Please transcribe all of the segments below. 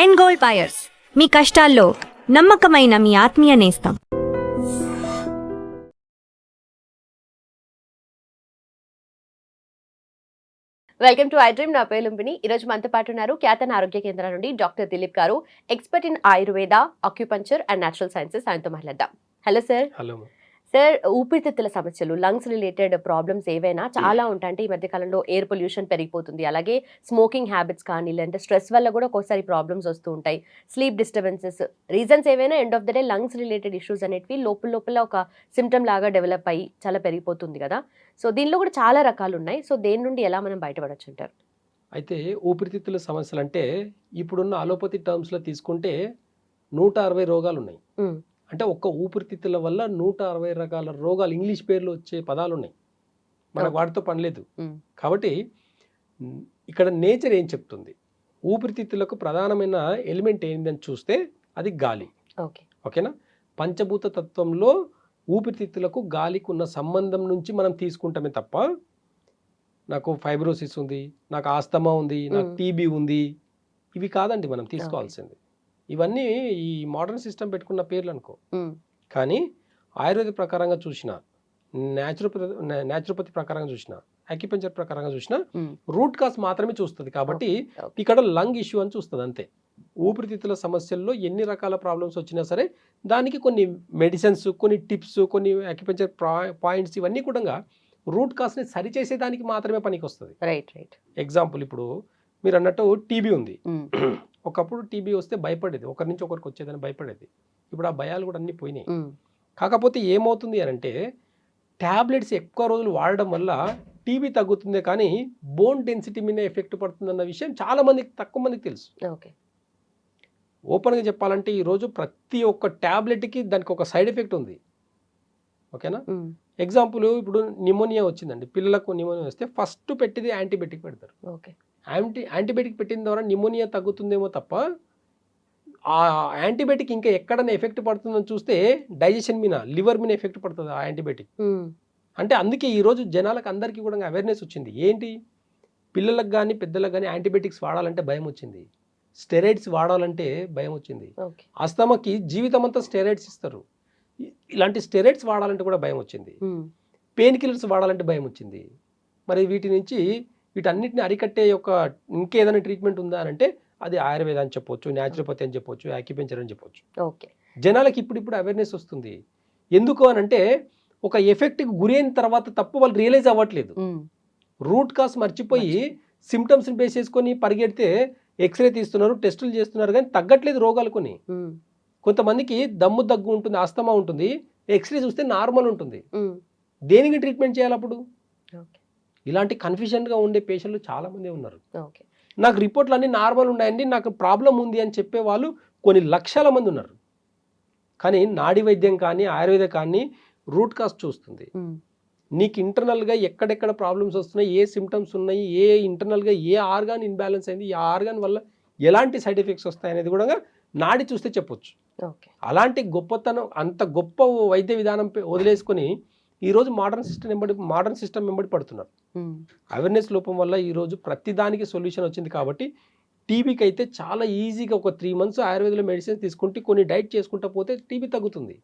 End gold buyers, మీ కష్టాల్లో నమ్మకమైన మీ ఆత్మీయ నేస్తం. Welcome to I dream. నా పేరు లుంబిని. ఈ రోజు మనతో పాటు ఉన్నారు ఖ్యాతన ఆరోగ్య కేంద్రం నుండి డాక్టర్ దిలీప్ గారు, expert in Ayurveda, acupuncture and natural sciences. ఆయనతో మాట్లాడదాం. Hello sir. హలో సార్, ఊపిరితిత్తుల సమస్యలు, లంగ్స్ రిలేటెడ్ ప్రాబ్లమ్స్ ఏవైనా చాలా ఉంటాయి. అంటే ఈ మధ్య కాలంలో ఎయిర్ పొల్యూషన్ పెరిగిపోతుంది, అలాగే స్మోకింగ్ హ్యాబిట్స్ కానీ, లేదంటే స్ట్రెస్ వల్ల కూడా ఒక్కోసారి ప్రాబ్లమ్స్ వస్తూ ఉంటాయి, స్లీప్ డిస్టర్బెన్సెస్, రీజన్స్ ఏవైనా end of the day lungs related issues అనేవి లోపల ఒక సిమ్టమ్ లాగా డెవలప్ అయ్యి చాలా పెరిగిపోతుంది కదా. సో దీనిలో కూడా చాలా రకాలు ఉన్నాయి. సో దేని నుండి ఎలా మనం బయటపడచ్చు అంటారు? అయితే ఊపిరితిత్తుల సమస్యలు అంటే ఇప్పుడున్న అలోపతి టర్మ్స్లో తీసుకుంటే 160 రోగాలు ఉన్నాయి. అంటే ఒక్క ఊపిరితిత్తుల వల్ల 160 రకాల రోగాలు, ఇంగ్లీష్ పేర్లు వచ్చే పదాలు ఉన్నాయి. మనకు వాటితో పని లేదు. కాబట్టి ఇక్కడ నేచర్ ఏం చెప్తుంది, ఊపిరితిత్తులకు ప్రధానమైన ఎలిమెంట్ ఏందని చూస్తే అది గాలి. ఓకేనా? పంచభూత తత్వంలో ఊపిరితిత్తులకు గాలికి ఉన్న సంబంధం నుంచి మనం తీసుకుంటామే తప్ప, నాకు ఫైబ్రోసిస్ ఉంది, నాకు ఆస్తమా ఉంది, నాకు టీబీ ఉంది, ఇవి కాదండి మనం తీసుకోవాల్సింది. ఇవన్నీ ఈ మోడర్న్ సిస్టమ్ పెట్టుకున్న పేర్లు అనుకో. కానీ ఆయుర్వేద ప్రకారంగా చూసిన, న్యాచురోపతి ప్రకారంగా చూసిన, అక్యుపంచర్ ప్రకారంగా చూసిన రూట్ కాజ్ మాత్రమే చూస్తుంది. కాబట్టి ఇక్కడ లంగ్ ఇష్యూ అని చూస్తుంది అంతే. ఊపిరితిత్తుల సమస్యల్లో ఎన్ని రకాల ప్రాబ్లమ్స్ వచ్చినా సరే దానికి కొన్ని మెడిసిన్స్, కొన్ని టిప్స్, కొన్ని అక్యుపంచర్ పాయింట్స్, ఇవన్నీ కూడా రూట్ కాజ్ని సరిచేసేదానికి మాత్రమే పనికి వస్తుంది. ఎగ్జాంపుల్, ఇప్పుడు మీరు అన్నట్టు టీబీ ఉంది. ఒకప్పుడు టీబీ వస్తే భయపడేది, ఒకరి నుంచి ఒకరికి వచ్చేదని భయపడేది. ఇప్పుడు ఆ భయాలు కూడా అన్నీ పోయినాయి. కాకపోతే ఏమవుతుంది అని అంటే, ట్యాబ్లెట్స్ ఎక్కువ రోజులు వాడడం వల్ల టీబీ తగ్గుతుందే కానీ బోన్ డెన్సిటీ మీద ఎఫెక్ట్ పడుతుందన్న విషయం చాలా మందికి, తక్కువ మందికి తెలుసు. ఓపెన్గా చెప్పాలంటే ఈరోజు ప్రతి ఒక్క ట్యాబ్లెట్కి దానికి ఒక సైడ్ ఎఫెక్ట్ ఉంది. ఓకేనా? ఎగ్జాంపుల్, ఇప్పుడు నిమోనియా వచ్చిందండి, పిల్లలకు నిమోనియా వస్తే ఫస్ట్ పెట్టింది యాంటీబయాటిక్ పెడతారు. యాంటీబయాటిక్ పెట్టిన ద్వారా నిమోనియా తగ్గుతుందేమో తప్ప ఆ యాంటీబయాటిక్ ఇంకా ఎక్కడైనా ఎఫెక్ట్ పడుతుందని చూస్తే డైజెషన్ మీద, లివర్ మీద ఎఫెక్ట్ పడుతుంది ఆ యాంటీబయాటిక్. అంటే అందుకే ఈరోజు జనాలకు అందరికీ కూడా అవేర్నెస్ వచ్చింది. ఏంటి, పిల్లలకు కానీ పెద్దలకు కానీ యాంటీబయాటిక్స్ వాడాలంటే భయం వచ్చింది, స్టెరాయిడ్స్ వాడాలంటే భయం వచ్చింది, అస్తమాకి జీవితం అంతా స్టెరాయిడ్స్ ఇస్తారు, ఇలాంటి స్టెరాయిడ్స్ వాడాలంటే కూడా భయం వచ్చింది, పెయిన్ కిల్లర్స్ వాడాలంటే భయం వచ్చింది. మరి వీటి నుంచి వీటన్నిటిని అరికట్టే యొక్క ఇంకేదైనా ట్రీట్మెంట్ ఉందా అని అంటే అది ఆయుర్వేద అని చెప్పొచ్చు, న్యాచురోపతి అని చెప్పొచ్చు, యాక్యుపెంచర్ అని చెప్పొచ్చు. జనాలకి ఇప్పుడు అవేర్నెస్ వస్తుంది. ఎందుకు అని అంటే, ఒక ఎఫెక్ట్కి గురైన తర్వాత తప్ప వాళ్ళు రియలైజ్ అవ్వట్లేదు. రూట్ కాజ్ మర్చిపోయి సిమ్టమ్స్ని బేస్ చేసుకొని పరిగెడితే ఎక్స్రే తీస్తున్నారు, టెస్టులు చేస్తున్నారు, కానీ తగ్గట్లేదు రోగాలు కొన్ని. కొంతమందికి దమ్ము దగ్గు ఉంటుంది, ఆస్తమా ఉంటుంది, ఎక్స్రే చూస్తే నార్మల్ ఉంటుంది. దేనికి ట్రీట్మెంట్ చేయాలి అప్పుడు? ఇలాంటి కన్ఫ్యూజన్గా ఉండే పేషెంట్లు చాలామంది ఉన్నారు. నాకు రిపోర్ట్లు అన్నీ నార్మల్ ఉన్నాయండి, నాకు ప్రాబ్లం ఉంది అని చెప్పే వాళ్ళు కొన్ని లక్షల మంది ఉన్నారు. కానీ నాడీ వైద్యం కానీ ఆయుర్వేద కానీ రూట్ కాజ్ చూస్తుంది. నీకు ఇంటర్నల్గా ఎక్కడెక్కడ ప్రాబ్లమ్స్ వస్తున్నాయి, ఏ సిమ్టమ్స్ ఉన్నాయి, ఏ ఇంటర్నల్గా ఏ ఆర్గాన్ ఇన్బ్యాలెన్స్ అయింది, ఈ ఆర్గాన్ వల్ల ఎలాంటి సైడ్ ఎఫెక్ట్స్ వస్తాయి అనేది కూడా నాడి చూస్తే చెప్పొచ్చు. అలాంటి గొప్పతనం, అంత గొప్ప వైద్య విధానం వదిలేసుకొని ఈరోజు మోడర్న్ సిస్టమ్ వెంబడి పడుతున్నారు. అవేర్నెస్ లోపం వల్ల ఈరోజు ప్రతి దానికి సొల్యూషన్ వచ్చింది. కాబట్టి టీబీకి అయితే చాలా ఈజీగా ఒక 3 months ఆయుర్వేదంలో మెడిసిన్ తీసుకుంటే, కొన్ని డైట్ చేసుకుంటా పోతే టీబీ తగ్గుతుంది.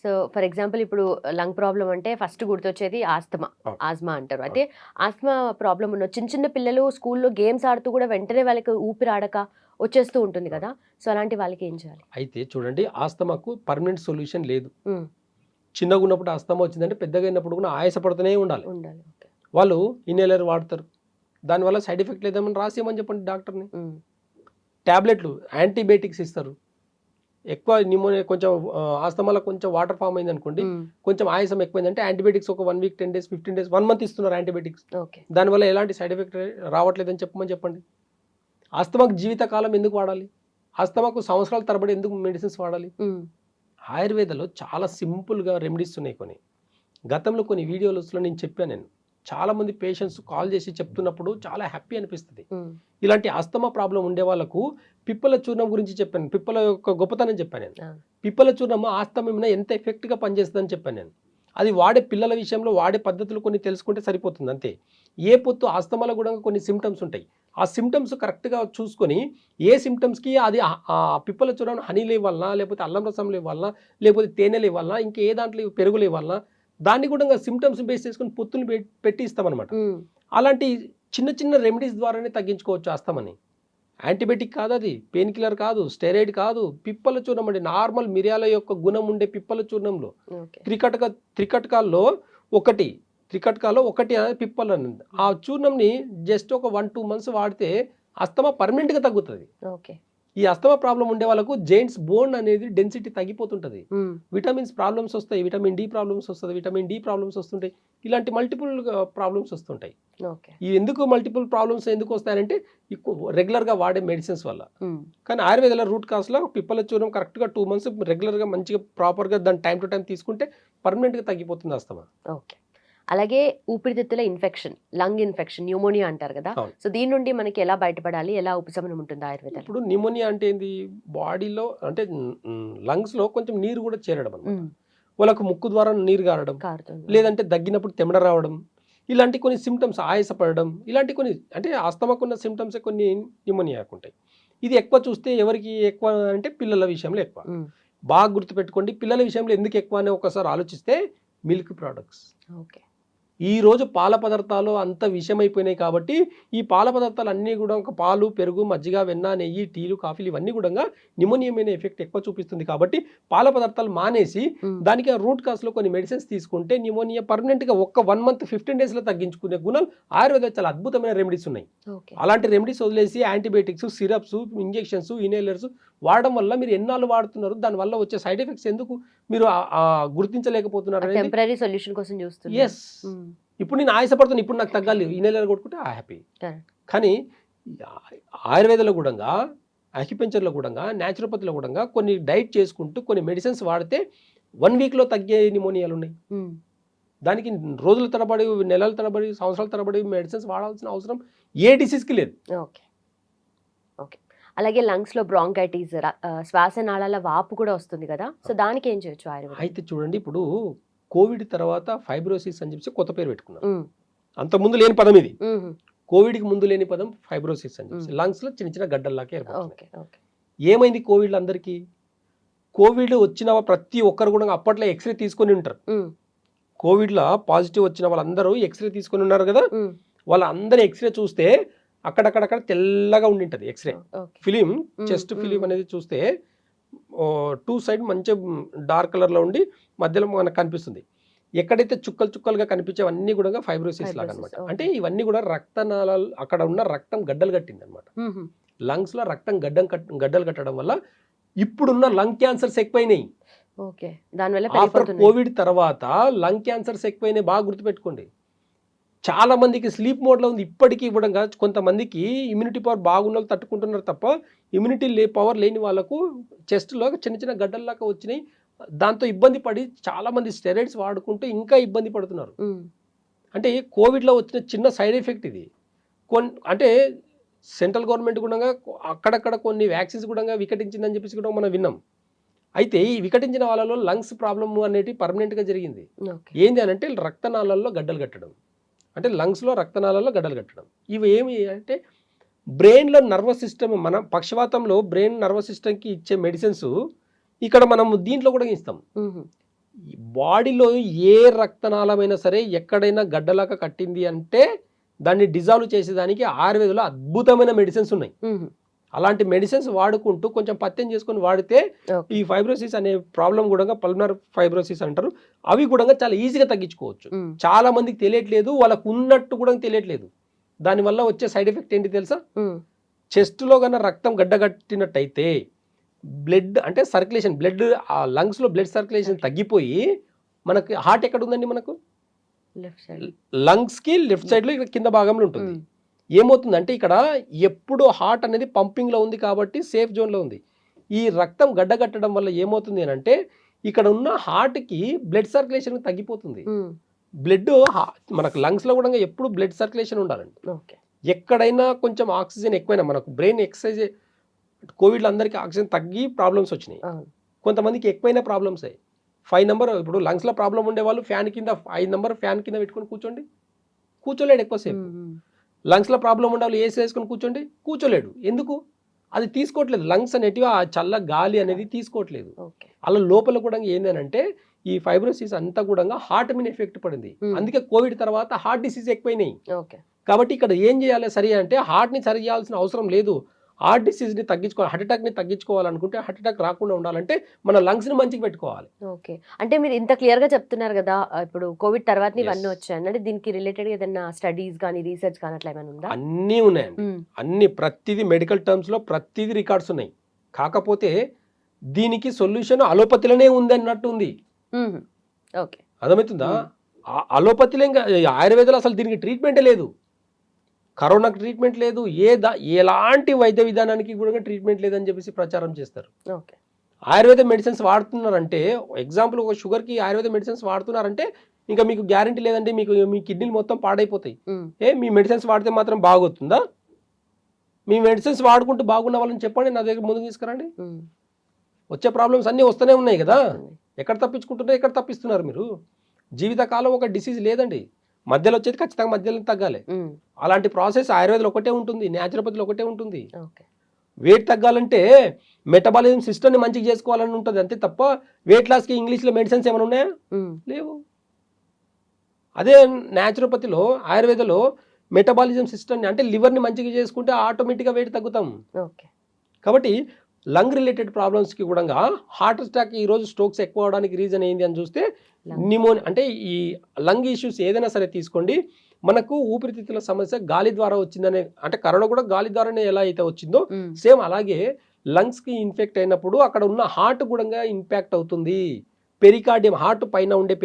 సో ఫర్ ఎగ్జాంపుల్, ఇప్పుడు లంగ్ ప్రాబ్లం అంటే ఫస్ట్ గుర్తొచ్చేది ఆస్మా అంటారు. అయితే ఆస్మా ప్రాబ్లం ఉన్న చిన్న పిల్లలు స్కూల్లో గేమ్స్ ఆడుతూ కూడా వెంటనే వాళ్ళకి ఊపిరి ఆడక వచ్చేస్తూ ఉంటుంది కదా. సో అలాంటి వాళ్ళకి ఏం చేయాలి? అయితే చూడండి, ఆస్తమాకు పర్మనెంట్ సొల్యూషన్ లేదు. చిన్నగా ఉన్నప్పుడు ఆస్తమా వచ్చిందంటే పెద్దగా అయినప్పుడు కూడా ఆయాసపడుతూనే ఉండాలి. వాళ్ళు ఇన్హేలర్ వాడతారు, దానివల్ల సైడ్ ఎఫెక్ట్ లేదేమని రాసేయమని చెప్పండి డాక్టర్ని. ట్యాబ్లెట్లు, యాంటీబయాటిక్స్ ఇస్తారు. ఎక్కువ నిమోనియా, కొంచెం ఆస్తమాలో కొంచెం వాటర్ ఫామ్ అయింది అనుకోండి, కొంచెం ఆయాసం ఎక్కువైందంటే యాంటీబయాటిక్స్ ఒక 1 week 10 days 15 days 1 month ఇస్తున్నారు యాంటీబయాటిక్స్. దానివల్ల ఎలాంటి సైడ్ ఎఫెక్ట్ రావట్లేదని చెప్పండి. ఆస్తమాకు జీవితకాలం ఎందుకు వాడాలి? ఆస్తమాకు సంవత్సరాల తరబడి ఎందుకు మెడిసిన్స్ వాడాలి? ఆయుర్వేదంలో చాలా సింపుల్గా రెమెడీస్ ఉన్నాయి. కొన్ని గతంలో కొన్ని వీడియోస్లో నేను చెప్పాను. చాలామంది పేషెంట్స్ కాల్ చేసి చెప్తున్నప్పుడు చాలా హ్యాపీ అనిపిస్తుంది. ఇలాంటి ఆస్తమా ప్రాబ్లం ఉండే వాళ్ళకు పిప్పల చూర్ణం గురించి చెప్పాను, పిప్పల యొక్క గొప్పతనం చెప్పాను నేను. పిప్పల చూర్ణం ఆస్తమా మీద ఎంత ఎఫెక్ట్గా పనిచేస్తుందని చెప్పాను నేను. అది వాడే పిల్లల విషయంలో వాడే పద్ధతులు కొన్ని తెలుసుకుంటే సరిపోతుంది అంతే. ఏ పొత్తు ఆస్తమాలో కూడా కొన్ని సిమ్టమ్స్ ఉంటాయి, ఆ సిమ్టమ్స్ కరెక్ట్గా చూసుకొని ఏ సిమ్టమ్స్కి అది ఆ పిప్పల చూడడం హనీలు ఇవ్వాలన్నా, లేకపోతే అల్లం రసంలు ఇవ్వాలన్నా, లేకపోతే తేనెలు ఇవ్వాలన్నా, ఇంకా ఏ దాంట్లో పెరుగులు ఇవ్వాలన్నా, దాన్ని కూడా సిమ్టమ్స్ బేస్ చేసుకొని పొత్తులు పెట్టి ఇస్తామన్నమాట. అలాంటి చిన్న చిన్న రెమెడీస్ ద్వారానే తగ్గించుకోవచ్చు ఆస్తమాని. యాంటీబయాటిక్ కాదు, అది పెయిన్ కిల్లర్ కాదు, స్టెరాయిడ్ కాదు, పిప్పల చూర్ణం అండి. నార్మల్ మిరియాల యొక్క గుణం ఉండే పిప్పల చూర్ణంలో త్రికటకాల్లో ఒకటి అనేది పిప్పలు అనేది. ఆ చూర్ణంని జస్ట్ ఒక 1-2 months వాడితే అస్తమా పర్మనెంట్గా తగ్గుతుంది. ఈ అస్తమా ప్రాబ్లం ఉండే వాళ్ళకు జెయింట్స్ బోన్ అనేది డెన్సిటీ తగ్గిపోతుంటుంది, విటమిన్స్ ప్రాబ్లమ్స్ వస్తాయి, విటమిన్ డి ప్రాబ్లమ్స్ వస్తుంది, విటమిన్ డి ప్రాబ్లమ్స్ వస్తుంటాయి, ఇలాంటి మల్టిపుల్ ప్రాబ్లమ్స్ వస్తుంటాయి. ఇవి ఎందుకు మల్టిపుల్ ప్రాబ్లమ్స్ ఎందుకు వస్తాయంటే రెగ్యులర్గా వాడే మెడిసిన్స్ వల్ల. కానీ ఆయుర్వేదాల రూట్ కాస్లో పిప్పల చూర్ణం కరెక్ట్గా 2 months రెగ్యులర్గా మంచిగా ప్రాపర్గా దాన్ని టైం టు టైం తీసుకుంటే పర్మనెంట్గా తగ్గిపోతుంది అస్తమా. ఓకే. అలాగే ఊపిరితిత్తుల ఇన్ఫెక్షన్, లంగ్ ఇన్ఫెక్షన్, న్యూమోనియా అంటారు కదా, సో దీని నుండి మనకి ఎలా బయటపడాలి, ఎలా ఉపశమనం ఉంటుంది ఆయుర్వేదం? ఇప్పుడు న్యూమోనియా అంటే ఏంది, బాడీలో అంటే లంగ్స్లో కొంచెం నీరు కూడా చేరడం అన్నమాట. వాళ్ళకు ముక్కు ద్వారా నీరు కారడం, లేదంటే దగ్గినప్పుడు తెమడ రావడం, ఇలాంటి కొన్ని సిమ్టమ్స్, ఆయాసపడడం, ఇలాంటి కొన్ని అంటే ఆస్తమాకున్న సిమ్టమ్స్ కొన్ని న్యూమోనియాకు ఉంటాయి. ఇది ఎక్కువ చూస్తే ఎవరికి ఎక్కువ అంటే పిల్లల విషయంలో ఎక్కువ. బాగా గుర్తుపెట్టుకోండి, పిల్లల విషయంలో ఎందుకు ఎక్కువ అని ఒకసారి ఆలోచిస్తే మిల్క్ ప్రోడక్ట్స్. ఈ రోజు పాల పదార్థాలు అంత విషమైపోయినాయి కాబట్టి ఈ పాల పదార్థాలు అన్నీ కూడా ఒక పాలు, పెరుగు, మజ్జిగ, వెన్న, నెయ్యి, టీలు, కాఫీలు ఇవన్నీ కూడా న్యూమోనియా మీద ఎఫెక్ట్ ఎక్కువ చూపిస్తుంది. కాబట్టి పాల పదార్థాలు మానేసి దానికి రూట్ కాస్లో కొన్ని మెడిసిన్స్ తీసుకుంటే న్యూమోనియా పర్మనెంట్గా 1 month 15 daysలో తగ్గించుకునే గుణాలు ఆయుర్వేద చాలా అద్భుతమైన రెమెడీస్ ఉన్నాయి. అలాంటి రెమెడీస్ వదిలేసి యాంటీబయాటిక్స్, సిరప్స్, ఇంజెక్షన్స్, ఇన్హేలర్స్ వాడడం వల్ల మీరు ఎన్నాళ్ళు వాడుతున్నారు, దానివల్ల వచ్చే సైడ్ ఎఫెక్ట్స్ ఎందుకు మీరు గుర్తించలేకపోతున్నారు? టెంపరరీ సొల్యూషన్ కోసం చూస్తున్నారు. ఎస్, ఇప్పుడు నేను ఆయాసపడుతున్నాను, ఇప్పుడు నాకు తగ్గాలి, ఈ నెలలో కొట్టుకుంటే హ్యాపీ. కానీ ఆయుర్వేదంలో కూడా, అక్యుపెంచర్లో కూడా, న్యాచురోపతిలో కూడా కొన్ని డైట్ చేసుకుంటూ కొన్ని మెడిసిన్స్ వాడితే 1 weekలో తగ్గే న్యూమోనియాలు ఉన్నాయి. దానికి రోజుల తరబడి, నెలల తరబడి, సంవత్సరాల తరబడి మెడిసిన్స్ వాడాల్సిన అవసరం ఏ డిసీజ్కి లేదు. ఓకే. అలాగే లంగ్స్లో బ్రాంకైటిస్, శ్వాసనాళాల వాపు కూడా వస్తుంది కదా, సో దానికి ఏం చేయొచ్చు ఆయుర్వేదం? అయితే చూడండి, ఇప్పుడు కోవిడ్ తర్వాత ఫైబ్రోసిస్ అని చెప్పి కొత్త పేరు పెట్టుకున్నారు. అంత ముందు లేని పదం ఇది. కోవిడ్కి ముందు లేని పదం ఫైబ్రోసిస్ అని చెప్పి లంగ్స్లో చిన్న చిన్న గడ్డల్లాకే ఏర్పడుతుంది. ఏమైంది కోవిడ్లో అందరికీ? కోవిడ్ వచ్చిన ప్రతి ఒక్కరు కూడా అప్పట్లో ఎక్స్రే తీసుకొని ఉంటారు. కోవిడ్లో పాజిటివ్ వచ్చిన వాళ్ళందరూ ఎక్స్రే తీసుకొని ఉన్నారు కదా, వాళ్ళందరూ ఎక్స్రే చూస్తే అక్కడక్కడక్కడ తెల్లగా ఉండింటది ఎక్స్రే ఫిలిం, చెస్ట్ ఫిలిం అనేది చూస్తే 2 side మంచి డార్క్ కలర్లో ఉండి మధ్యలో మనకు కనిపిస్తుంది. ఎక్కడైతే చుక్కలు చుక్కలుగా కనిపించేవన్నీ కూడా ఫైబ్రోసిస్ లాగా అనమాట. అంటే ఇవన్నీ కూడా రక్తనాళాలు, అక్కడ ఉన్న రక్తం గడ్డలు కట్టింది అనమాట. లంగ్స్లో రక్తం గడ్డలు కట్టడం వల్ల ఇప్పుడున్న లంగ్ క్యాన్సర్స్ ఎక్కువైనాయి. ఆఫ్టర్ కోవిడ్ తర్వాత లంగ్ క్యాన్సర్స్ ఎక్కువైనాయి, బాగా గుర్తుపెట్టుకోండి. చాలా మందికి స్లీప్ మోడ్లో ఉంది ఇప్పటికీ కూడా. కొంతమందికి ఇమ్యూనిటీ పవర్ బాగున్న వాళ్ళు తట్టుకుంటున్నారు తప్ప ఇమ్యూనిటీ పవర్ లేని వాళ్ళకు చెస్ట్లో చిన్న చిన్న గడ్డల్లాగా వచ్చినాయి. దాంతో ఇబ్బంది పడి చాలామంది స్టెరాయిడ్స్ వాడుకుంటూ ఇంకా ఇబ్బంది పడుతున్నారు. అంటే కోవిడ్లో వచ్చిన చిన్న సైడ్ ఎఫెక్ట్ ఇది. అంటే సెంట్రల్ గవర్నమెంట్ కూడా అక్కడక్కడ కొన్ని వ్యాక్సిన్స్ కూడా వికటించిందని చెప్పేసి కూడా మనం విన్నాం. అయితే ఈ వికటించిన వాళ్ళలో లంగ్స్ ప్రాబ్లమ్ అనేది పర్మనెంట్గా జరిగింది. ఏంది అని అంటే రక్తనాళాల్లో గడ్డలు కట్టడం, అంటే లంగ్స్లో రక్తనాళాల్లో గడ్డలు కట్టడం. ఇవి ఏమి అంటే బ్రెయిన్లో నర్వస్ సిస్టమ్, మన పక్షవాతంలో బ్రెయిన్ నర్వస్ సిస్టమ్కి ఇచ్చే మెడిసిన్స్ ఇక్కడ మనం దీంట్లో కూడా ఇస్తాం. బాడీలో ఏ రక్తనాళమైనా సరే ఎక్కడైనా గడ్డలాగా కట్టింది అంటే దాన్ని డిజాల్వ్ చేసేదానికి ఆయుర్వేదంలో అద్భుతమైన మెడిసిన్స్ ఉన్నాయి. అలాంటి మెడిసిన్స్ వాడుకుంటూ కొంచెం పత్యం చేసుకొని వాడితే ఈ ఫైబ్రోసిస్ అనే ప్రాబ్లం కూడా పల్మనరీ ఫైబ్రోసిస్ అంటారు, అవి కూడా చాలా ఈజీగా తగ్గించుకోవచ్చు. చాలా మందికి తెలియట్లేదు, వాళ్ళకు ఉన్నట్టు కూడా తెలియట్లేదు. దానివల్ల వచ్చే సైడ్ ఎఫెక్ట్ ఏంటి తెలుసా? చెస్ట్లో కన్నా రక్తం గడ్డగట్టినట్టయితే బ్లడ్ అంటే సర్క్యులేషన్, బ్లడ్ లంగ్స్లో బ్లడ్ సర్క్యులేషన్ తగ్గిపోయి మనకి హార్ట్ ఎక్కడ ఉందండి? మనకు లంగ్స్కి లెఫ్ట్ సైడ్లో ఇక్కడ కింద భాగంలో ఉంటుంది. ఏమవుతుందంటే ఇక్కడ ఎప్పుడు హార్ట్ అనేది పంపింగ్లో ఉంది కాబట్టి సేఫ్ జోన్లో ఉంది. ఈ రక్తం గడ్డగట్టడం వల్ల ఏమవుతుంది అని అంటే ఇక్కడ ఉన్న హార్ట్కి బ్లడ్ సర్క్యులేషన్ తగ్గిపోతుంది. బ్లడ్ మనకు లంగ్స్లో కూడా ఎప్పుడు బ్లడ్ సర్క్యులేషన్ ఉండాలండి. ఎక్కడైనా కొంచెం ఆక్సిజన్ ఎక్కువైనా, మనకు బ్రెయిన్ ఎక్సర్సైజ్, కోవిడ్లో అందరికీ ఆక్సిజన్ తగ్గి ప్రాబ్లమ్స్ వచ్చినాయి, కొంతమందికి ఎక్కువైనా ప్రాబ్లమ్స్ అయ్యాయి. 5 number ఇప్పుడు లంగ్స్లో ప్రాబ్లం ఉండే వాళ్ళు ఫ్యాన్ కింద 5 number ఫ్యాన్ కింద పెట్టుకొని కూర్చోండి, కూర్చోలేడు ఎక్కువసేపు. లంగ్స్లో ప్రాబ్లం ఉండాలి, ఏసీ వేసుకొని కూర్చోండి, కూర్చోలేడు. ఎందుకు? అది తీసుకోవట్లేదు. లంగ్స్ అనేటివి ఆ చల్ల గాలి అనేది తీసుకోవట్లేదు. ఓకే. అలా లోపల కూడా ఏంటంటే ఈ ఫైబ్రోసిస్ అంతా కూడా హార్ట్ మీద ఎఫెక్ట్ పడింది. అందుకే కోవిడ్ తర్వాత హార్ట్ డిసీజ్ ఎక్కువైనాయి. ఓకే. కాబట్టి ఇక్కడ ఏం చేయాలి సరి అంటే హార్ట్ని సరి చేయాల్సిన అవసరం లేదు. హార్ట్ డిసీజ్ని తగ్గించుకోవాలి, హార్ట్ అటాక్ని తగ్గించుకోవాలనుకుంటే, హార్ట్ అటాక్ రాకుండా ఉండాలంటే మన లంగ్స్ని మంచిగా పెట్టుకోవాలి. ఓకే. అంటే మీరు ఇంత క్లియర్గా చెప్తున్నారు కదా, ఇప్పుడు కోవిడ్ తర్వాత ఇవన్నీ వచ్చాయి అంటే దీనికి రిలేటెడ్ ఏదైనా స్టడీస్ కానీ రీసెర్చ్ కానీ అట్లా ఏమైనా ఉందా? అన్నీ ఉన్నాయండి. అన్ని ప్రతిదీ మెడికల్ టర్మ్స్లో ప్రతిదీ రికార్డ్స్ ఉన్నాయి. కాకపోతే దీనికి సొల్యూషన్ అలోపతిలోనే ఉంది అన్నట్టు ఉంది. ఓకే. అర్థమవుతుందా? అలోపతిలో ఇంకా ఆయుర్వేదంలో అసలు దీనికి ట్రీట్మెంటే లేదు. కరోనాకి ట్రీట్మెంట్ లేదు, ఎలాంటి వైద్య విధానానికి కూడా ట్రీట్మెంట్ లేదని చెప్పేసి ప్రచారం చేస్తారు. ఓకే. ఆయుర్వేద మెడిసిన్స్ వాడుతున్నారంటే, ఎగ్జాంపుల్ ఒక షుగర్కి ఆయుర్వేద మెడిసిన్స్ వాడుతున్నారంటే ఇంకా మీకు గ్యారంటీ లేదండి, మీ కిడ్నీలు మొత్తం పాడైపోతాయి. మీ మెడిసిన్స్ వాడితే మాత్రం బాగవుతుందా? మీ మెడిసిన్స్ వాడుకుంటూ బాగున్న వాళ్ళని చెప్పండి, నా దగ్గర ముందుకు తీసుకురండి. వచ్చే ప్రాబ్లమ్స్ అన్నీ వస్తూనే ఉన్నాయి కదా. ఎక్కడ తప్పించుకుంటున్నారు, ఎక్కడ తప్పిస్తున్నారు మీరు? జీవితకాలం ఒక డిసీజ్ లేదండి, మధ్యలో వచ్చేది ఖచ్చితంగా మధ్యలో తగ్గాలి. అలాంటి ప్రాసెస్ ఆయుర్వేదంలో ఒకటే ఉంటుంది, న్యాచురోపతిలో ఒకటే ఉంటుంది. వెయిట్ తగ్గాలంటే మెటబాలిజం సిస్టమ్ని మంచిగా చేసుకోవాలని ఉంటుంది అంతే తప్ప వెయిట్ లాస్కి ఇంగ్లీష్లో మెడిసిన్స్ ఏమైనా ఉన్నాయా? లేవు. అదే న్యాచురోపతిలో ఆయుర్వేదంలో మెటబాలిజం సిస్టమ్ని అంటే లివర్ని మంచిగా చేసుకుంటే ఆటోమేటిక్గా వెయిట్ తగ్గుతాం. కాబట్టి లంగ్ రిలేటెడ్ ప్రాబ్లమ్స్కి కూడా హార్ట్ అటాక్ ఈరోజు స్ట్రోక్స్ ఎక్కువ అవడానికి రీజన్ ఏంది అని చూస్తే నిమోనియా. అంటే ఈ లంగ్ ఇష్యూస్ ఏదైనా సరే తీసుకోండి, మనకు ఊపిరితిత్తుల సమస్య గాలి ద్వారా వచ్చిందనే, అంటే కరోనా కూడా గాలి ద్వారానే ఎలా అయితే వచ్చిందో సేమ్ అలాగే లంగ్స్కి ఇన్ఫెక్ట్ అయినప్పుడు అక్కడ ఉన్న హార్ట్ కూడా ఇంపాక్ట్ అవుతుంది. పెరికార్డియం, హార్ట్ పైన ఉండే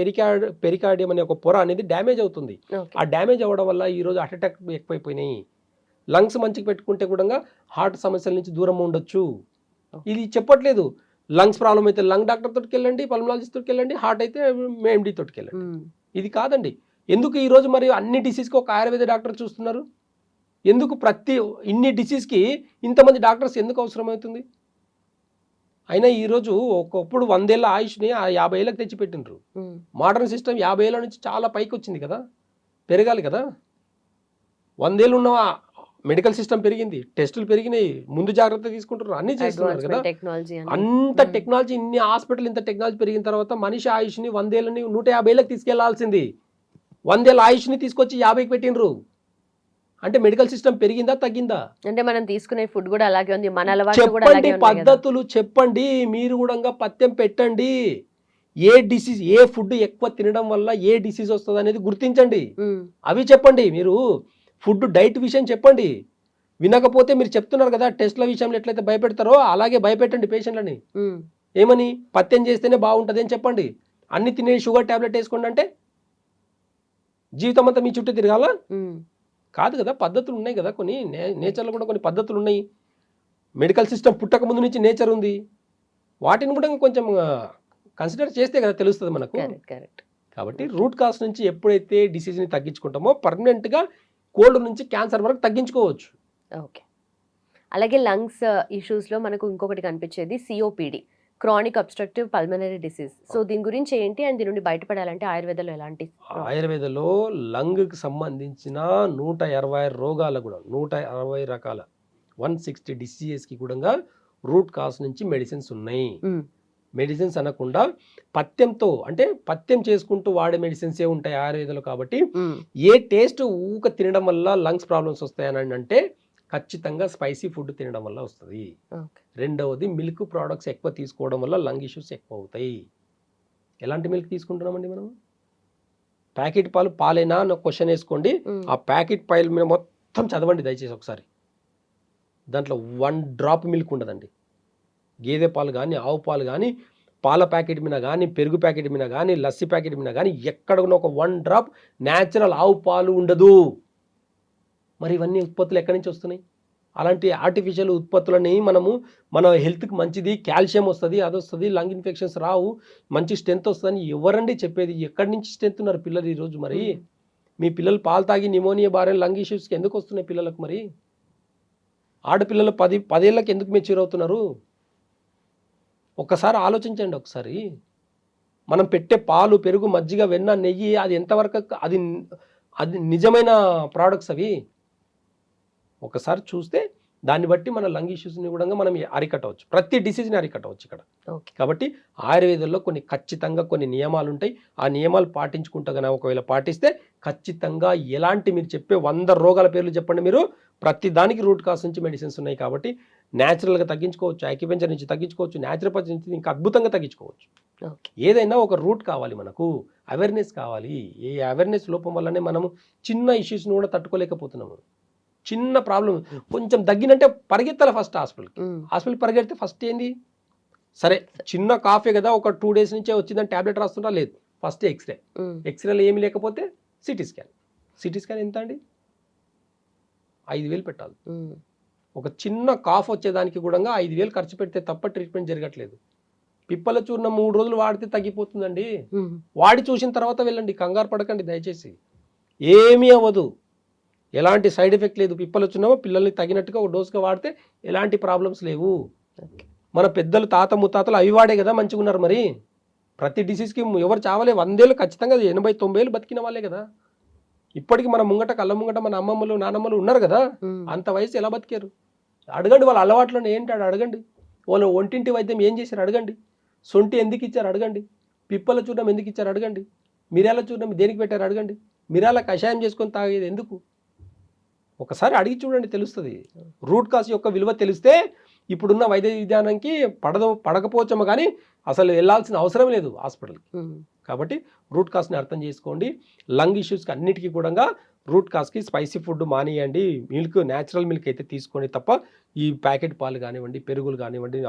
పెరికార్డియం అనే ఒక పొర అనేది డ్యామేజ్ అవుతుంది. ఆ డ్యామేజ్ అవ్వడం వల్ల ఈరోజు హార్ట్ అటాక్ ఎక్కువైపోయినాయి. లంగ్స్ మంచిగా పెట్టుకుంటే కూడా హార్ట్ సమస్యల నుంచి దూరం ఉండొచ్చు. ఇది చెప్పట్లేదు. లంగ్స్ ప్రాబ్లం అయితే లంగ్ డాక్టర్ తోటికి వెళ్ళండి, పల్మనాలజిస్ట్ తోటికి వెళ్ళండి, హార్ట్ అయితే ఎండి తోటికి వెళ్ళండి. ఇది కాదండి. ఎందుకు ఈరోజు మరి అన్ని డిసీజ్కి ఒక ఆయుర్వేద డాక్టర్ చూస్తున్నారు? ఎందుకు ఇన్ని డిసీజ్కి ఇంతమంది డాక్టర్స్ ఎందుకు అవసరమవుతుంది? అయినా ఈరోజు ఒకప్పుడు 100 ఏళ్ళ ఆయుష్ని 50 ఏళ్ళకి తెచ్చిపెట్టినరు. మోడర్న్ సిస్టమ్ 50 ఏళ్ళ నుంచి చాలా పైకి వచ్చింది కదా, పెరగాలి కదా. 100 ఏళ్ళు ఉన్న మెడికల్ సిస్టమ్ పెరిగింది, టెస్టులు పెరిగినాయి, ముందు జాగ్రత్త తీసుకుంటున్నారు, అన్ని చేస్తున్నారు కదా. అంత టెక్నాలజీ, ఇన్ని హాస్పిటల్, ఇంత టెక్నాలజీ పెరిగిన తర్వాత మనిషి ఆయుష్ని 100 ఏళ్ళని 150 ఏళ్ళకి తీసుకెళ్లాల్సింది 100 ఏళ్ళ ఆయుష్ని తీసుకొచ్చి 50కి పెట్టినరు. అంటే మెడికల్ సిస్టమ్ పెరిగిందా తగ్గిందా? అంటే మనం తీసుకునే ఫుడ్ కూడా అలాగే ఉంది, మన అలవాట్లు కూడా అలాగే ఉన్నాయి. పద్ధతులు చెప్పండి, మీరు కూడా పథ్యం పెట్టండి. ఏ డిసీజ్, ఏ ఫుడ్ ఎక్కువ తినడం వల్ల ఏ డిసీజ్ వస్తుంది అనేది గుర్తించండి, అవి చెప్పండి. మీరు ఫుడ్ డైట్ విషయం చెప్పండి. వినకపోతే మీరు చెప్తున్నారు కదా టెస్ట్ల విషయంలో ఎట్లయితే భయపెడతారో అలాగే భయపెట్టండి పేషెంట్లని. ఏమని పథ్యం చేస్తేనే బాగుంటుంది అని చెప్పండి. అన్ని తినే షుగర్ టాబ్లెట్ వేసుకోండి అంటే జీవితం అంతా మీ చుట్టూ తిరగాల? కాదు కదా. పద్ధతులు ఉన్నాయి కదా, కొన్ని నేచర్లో కూడా కొన్ని పద్ధతులు ఉన్నాయి. మెడికల్ సిస్టమ్ పుట్టక ముందు నుంచి నేచర్ ఉంది, వాటిని కూడా కొంచెం కన్సిడర్ చేస్తే కదా తెలుస్తుంది మనకు. కాబట్టి రూట్ కాజ్ నుంచి ఎప్పుడైతే డిసీజ్ని తగ్గించుకుంటామో పర్మనెంట్గా కోల్డ్ నుంచి క్యాన్సర్ వరకు తగ్గించుకోవచ్చు. ఓకే. అలాగే లంగ్స్ ఇష్యూస్లో మనకు ఇంకొకటి కనిపించేది COPD, chronic obstructive pulmonary disease. So దీని గురించి ఏంటి అండ్ దీని నుండి బయటపడాలంటే ఆయుర్వేదంలో ఎలాంటి? ఆయుర్వేదంలో లంగ్కి సంబంధించిన 160 రోగాలు కూడా 160 రకాల 160 డిసీజెస్కి కూడా రూట్ కాజ్ నుంచి మెడిసిన్స్ ఉన్నాయి. మెడిసిన్స్ అనకుండా పథ్యంతో, అంటే పథ్యం చేసుకుంటూ వాడే మెడిసిన్సే ఉంటాయి ఆయుర్వేదంలో. కాబట్టి ఏ టేస్ట్ ఊక తినడం వల్ల లంగ్స్ ప్రాబ్లమ్స్ వస్తాయని అంటే ఖచ్చితంగా స్పైసీ ఫుడ్ తినడం వల్ల వస్తుంది. రెండవది మిల్క్ ప్రోడక్ట్స్ ఎక్కువ తీసుకోవడం వల్ల లంగ్ ఇష్యూస్ ఎక్కువ అవుతాయి. ఎలాంటి మిల్క్ తీసుకుంటున్నామండి మనం? ప్యాకెట్ పాలేనా అని ఒక క్వశ్చన్ వేసుకోండి. ఆ ప్యాకెట్ పాలు మీద మొత్తం చదవండి దయచేసి ఒకసారి. దాంట్లో 1 డ్రాప్ మిల్క్ ఉండదండి. గేదె పాలు కానీ, ఆవు పాలు కానీ, పాల ప్యాకెట్ మీద కానీ, పెరుగు ప్యాకెట్ మీద కానీ, లస్సీ ప్యాకెట్ మీద కానీ ఎక్కడ ఒక 1 డ్రాప్ న్యాచురల్ ఆవు పాలు ఉండదు. మరి ఇవన్నీ ఉత్పత్తులు ఎక్కడి నుంచి వస్తున్నాయి? అలాంటి ఆర్టిఫిషియల్ ఉత్పత్తులని మన హెల్త్కి మంచిది, కాల్షియం వస్తుంది, అది వస్తుంది, లంగ్ ఇన్ఫెక్షన్స్ రావు, మంచి స్ట్రెంత్ వస్తుందని ఎవరండి చెప్పేది? ఎక్కడి నుంచి స్ట్రెంత్ ఉన్నారు పిల్లలు ఈరోజు? మరి మీ పిల్లలు పాలు తాగి నిమోనియా బారిన లంగ్ ఇష్యూస్కి ఎందుకు వస్తున్నాయి పిల్లలకు? మరి ఆడపిల్లలు 10 ఏళ్ళకి ఎందుకు మెచ్యూర్ అవుతున్నారు? ఒక్కసారి ఆలోచించండి. ఒకసారి మనం పెట్టే పాలు, పెరుగు, మజ్జిగ, వెన్న, నెయ్యి అది ఎంతవరకు అది నిజమైన ప్రోడక్ట్స్? అవి ఒకసారి చూస్తే దాన్ని బట్టి మన లంగ్ ఇష్యూస్ని కూడా మనం అరికట్టవచ్చు, ప్రతి డిసీజ్ని అరికట్టవచ్చు ఇక్కడ. ఓకే. కాబట్టి ఆయుర్వేదంలో ఖచ్చితంగా కొన్ని నియమాలు ఉంటాయి. ఆ నియమాలు పాటించుకుంటా కనుక ఒకవేళ పాటిస్తే ఖచ్చితంగా ఎలాంటి, మీరు చెప్పే 100 రోగాల పేర్లు చెప్పండి మీరు, ప్రతి దానికి రూట్ కాస్ నుంచి మెడిసిన్స్ ఉన్నాయి. కాబట్టి న్యాచురల్గా తగ్గించుకోవచ్చు, యాక్యుపెంచర్ నుంచి తగ్గించుకోవచ్చు, న్యాచురోపతి నుంచి ఇంకా అద్భుతంగా తగ్గించుకోవచ్చు. ఓకే. ఏదైనా ఒక రూట్ కావాలి, మనకు అవేర్నెస్ కావాలి. ఈ అవేర్నెస్ లోపం వల్లనే మనము చిన్న ఇష్యూస్ని కూడా తట్టుకోలేకపోతున్నాము. చిన్న ప్రాబ్లం కొంచెం తగ్గినంటే పరిగెత్తాలి ఫస్ట్ హాస్పిటల్ పరిగెడితే ఫస్ట్ ఏంది, సరే చిన్న కాఫీ కదా ఒక 2 days నుంచే వచ్చిందని ట్యాబ్లెట్ రాస్తుంటా, లేదు ఫస్ట్ ఎక్స్రేలో ఏమీ లేకపోతే సిటీ స్కాన్ ఎంత అండి, 5,000 పెట్టాలి. ఒక చిన్న కాఫ్ వచ్చేదానికి కూడా 5,000 ఖర్చు పెడితే తప్ప ట్రీట్మెంట్ జరగట్లేదు. పిప్పల చూర్ణం 3 రోజులు వాడితే తగ్గిపోతుందండి. వాడి చూసిన తర్వాత వెళ్ళండి, కంగారు పడకండి దయచేసి, ఏమీ అవ్వదు, ఎలాంటి సైడ్ ఎఫెక్ట్ లేదు. పిప్పలు వచ్చినామో పిల్లల్ని తగినట్టుగా ఒక డోస్గా వాడితే ఎలాంటి ప్రాబ్లమ్స్ లేవు. మన పెద్దలు తాత ముత్తాతలు అవి వాడే కదా మంచిగా ఉన్నారు. మరి ప్రతి డిసీజ్కి ఎవరు చావలే, 100 ఏళ్ళు ఖచ్చితంగా 80-90 ఏళ్ళు బతికిన వాళ్ళే కదా. ఇప్పటికీ మన ముంగట కళ్ళ ముంగట మన అమ్మమ్మలు నానమ్మలు ఉన్నారు కదా, అంత వయసు ఎలా బతికారు అడగండి. వాళ్ళ అలవాట్లను ఏంటాడు అడగండి, వాళ్ళు ఒంటింటి వైద్యం ఏం చేశారు అడగండి, సొంటి ఎందుకు ఇచ్చారు అడగండి, పిప్పల చూడడం ఎందుకు ఇచ్చారు అడగండి, మిరియాల చూడడం దేనికి పెట్టారు అడగండి, మిరియాల కషాయం చేసుకొని తాగేది ఎందుకు, ఒకసారి అడిగి చూడండి తెలుస్తుంది. రూట్ కాస్ యొక్క విలువ తెలిస్తే ఇప్పుడున్న వైద్య విధానానికి పడకపోవచ్చాము, కానీ అసలు వెళ్ళాల్సిన అవసరం లేదు హాస్పిటల్కి. కాబట్టి రూట్ కాస్ని అర్థం చేసుకోండి. లంగ్ ఇష్యూస్కి అన్నిటికీ కూడా రూట్ కాస్కి స్పైసీ ఫుడ్ మానేయండి. న్యాచురల్ మిల్క్ అయితే తీసుకోండి తప్ప ఈ ప్యాకెట్ పాలు కానివ్వండి, పెరుగులు కానివ్వండి,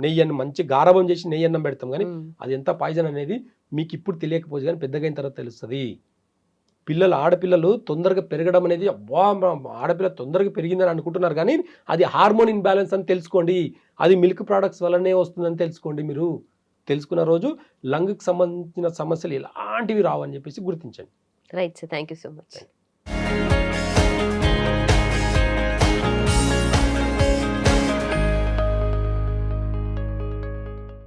నెయ్యి అన్న మంచి గారవం చేసి నెయ్యి అన్నం పెడతాం, కానీ అది ఎంత పాయిజన్ అనేది మీకు ఇప్పుడు తెలియకపోతే కానీ పెద్దగా అయిన తర్వాత తెలుస్తుంది. ఆడపిల్లలు తొందరగా పెరగడం అనేది, అబ్బా ఆడపిల్ల తొందరగా పెరిగిందని అనుకుంటున్నారు, కానీ అది హార్మోన్ ఇన్బ్యాలెన్స్ అని తెలుసుకోండి. అది మిల్క్ ప్రోడక్ట్స్ వల్లనే వస్తుందని తెలుసుకోండి. మీరు తెలుసుకున్న రోజు లంగ్కి సంబంధించిన సమస్యలు ఎలాంటివి రావని చెప్పేసి గుర్తించండి. Right sir, thank you so much.